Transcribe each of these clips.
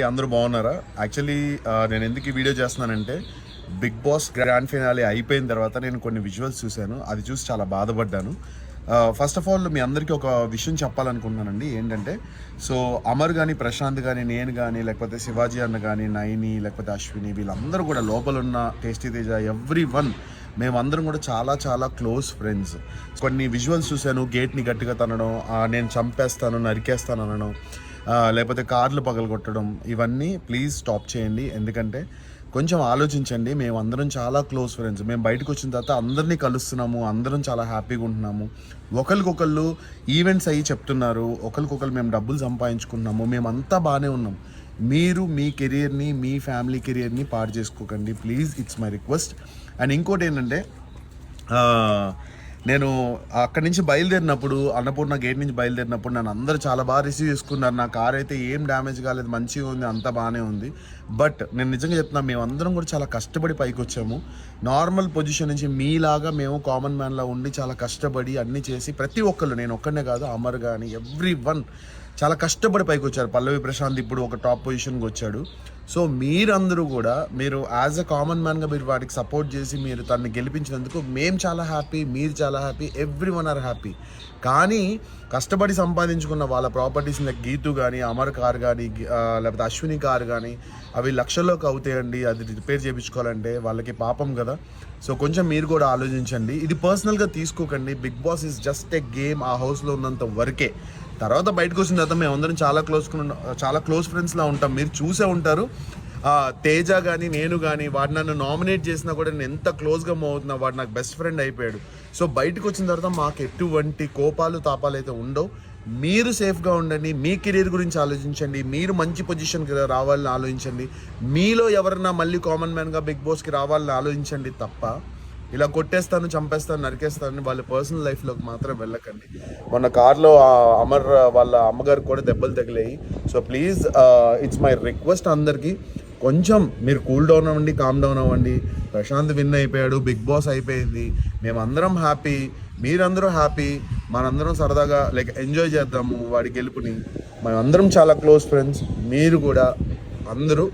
అందరూ బాగున్నారా? యాక్చువల్లీ నేను ఎందుకు ఈ వీడియో చేస్తున్నానంటే బిగ్ బాస్ గ్రాండ్ ఫినాలే అయిపోయిన తర్వాత నేను కొన్ని విజువల్స్ చూశాను. అది చూసి చాలా బాధపడ్డాను. ఫస్ట్ ఆఫ్ ఆల్ మీ అందరికీ ఒక విషయం చెప్పాలనుకుంటున్నానండి. ఏంటంటే సో అమర్ కానీ, ప్రశాంత్ కానీ, నేను కానీ, లేకపోతే శివాజీ అన్న కానీ, నైని, లేకపోతే అశ్విని, వీళ్ళందరూ కూడా లోపల ఉన్న టేస్టీ తేజ, ఎవ్రీ వన్ మేమందరం కూడా చాలా చాలా క్లోజ్ ఫ్రెండ్స్. కొన్ని విజువల్స్ చూశాను. గేట్ని గట్టిగా తనడం, నేను చంపేస్తాను, నరికేస్తాను అనడం, లేకపోతే కార్లు పగలగొట్టడం, ఇవన్నీ ప్లీజ్ స్టాప్ చేయండి. ఎందుకంటే కొంచెం ఆలోచించండి. మేమందరం చాలా క్లోజ్ ఫ్రెండ్స్. మేము బయటకు వచ్చిన తర్వాత అందరినీ కలుస్తున్నాము, అందరం చాలా హ్యాపీగా ఉంటున్నాము. ఒకరికొకళ్ళు ఈవెంట్స్ అయ్యి చెప్తున్నారు, ఒకరికొకరు మేము డబ్బులు సంపాదించుకుంటున్నాము, మేమంతా బాగానే ఉన్నాం. మీరు మీ కెరియర్ని, మీ ఫ్యామిలీ కెరియర్ని పాడు చేసుకోకండి please, it's my request. And ఇంకోటి ఏంటంటే నేను అక్కడి నుంచి బయలుదేరినప్పుడు, అన్నపూర్ణ గేట్ నుంచి బయలుదేరినప్పుడు నన్ను అందరూ చాలా బాగా రిసీవ్ చేసుకున్నారు. నా కార్ అయితే ఏం డ్యామేజ్ కాలేదు, మంచిగా ఉంది, అంతా బాగానే ఉంది. బట్ నేను నిజంగా చెప్తున్నాను, మేమందరం కూడా చాలా కష్టపడి పైకి వచ్చాము. నార్మల్ పొజిషన్ నుంచి మీలాగా మేము కామన్ మ్యాన్లా ఉండి చాలా కష్టపడి అన్నీ చేసి, ప్రతి ఒక్కళ్ళు, నేను ఒక్కనే కాదు, అమర్ కానీ ఎవ్రీ వన్ చాలా కష్టపడి పైకి వచ్చారు. పల్లవి ప్రశాంత్ ఇప్పుడు ఒక టాప్ పొజిషన్కి వచ్చాడు. సో మీరందరూ కూడా మీరు యాజ్ అ కామన్ మ్యాన్గా మీరు వాటికి సపోర్ట్ చేసి మీరు తనని గెలిపించినందుకు మేము చాలా హ్యాపీ, మీరు చాలా happy, every one or happy. కానీ కష్టపడి సంపాదించుకున్న వాళ్ళ ప్రాపర్టీస్ లైక్ గీతు కానీ, అమర్ కార్ కానీ, లేకపోతే అశ్విని కార్ కానీ, అవి లక్షల్లోకి అవుతాయండి. అది రిపేర్ చేయించుకోవాలంటే వాళ్ళకి పాపం కదా. సో కొంచెం మీరు కూడా ఆలోచించండి. ఇది పర్సనల్గా తీసుకోకండి. Bigg Boss is just a game. ఆ హౌస్లో ఉన్నంత వరకే. తర్వాత బయటకు వచ్చిన తర్వాత మేమందరం చాలా క్లోజ్ ఫ్రెండ్స్లా ఉంటాం. మీరు చూసే ఉంటారు. తేజ కానీ, నేను కానీ, వాడు నన్ను నామినేట్ చేసినా కూడా నేను ఎంత క్లోజ్గా మూవ్ అవుతున్నా, వాడు నాకు బెస్ట్ ఫ్రెండ్ అయిపోయాడు. సో బయటకు వచ్చిన తర్వాత మాకు ఎటువంటి కోపాలు తాపాలు అయితే ఉండవు. మీరు సేఫ్గా ఉండండి, మీ కెరీర్ గురించి ఆలోచించండి, మీరు మంచి పొజిషన్కి రావాలని ఆలోచించండి, మీలో ఎవరన్నా మళ్ళీ కామన్ మ్యాన్గా బిగ్ బాస్కి రావాలని ఆలోచించండి తప్ప ఇలా కొట్టేస్తాను, చంపేస్తాను, నరికేస్తాను వాళ్ళ పర్సనల్ లైఫ్లోకి మాత్రం వెళ్ళకండి. మొన్న కార్లో అమర్ వాళ్ళ అమ్మగారు కూడా దెబ్బలు తగిలాయి. So please it's my request అందరికీ, కొంచెం మీరు కూల్ డౌన్ అవ్వండి, కామ్ డౌన్ అవ్వండి. ప్రశాంత్ విన్ అయిపోయాడు, బిగ్ బాస్ అయిపోయింది, మేమందరం హ్యాపీ, మీరందరూ హ్యాపీ, మనందరం సరదాగా లైక్ ఎంజాయ్ చేద్దాము వాడి గెలుపుని. మేమందరం చాలా క్లోజ్ ఫ్రెండ్స్. మీరు కూడా అందరూ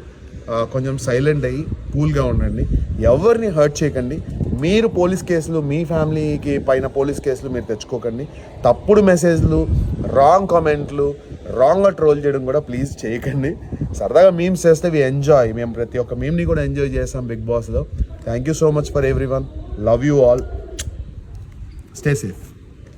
కొంచెం సైలెంట్ అయ్యి కూల్గా ఉండండి, ఎవరిని హర్ట్ చేయకండి. మీరు పోలీస్ కేసులు, మీ ఫ్యామిలీకి పైన పోలీస్ కేసులు మీరు తెచ్చుకోకండి. తప్పుడు మెసేజ్లు, రాంగ్ కామెంట్లు, రాంగ్గా ట్రోల్ చేయడం కూడా ప్లీజ్ చేయకండి. సరదాగా మీమ్స్ చేస్తే వి ఎంజాయ్. మేము ప్రతి ఒక్క మీమ్ని కూడా ఎంజాయ్ చేస్తాం బిగ్ బాస్లో. Thank you so much for every one. Love you all. Stay safe.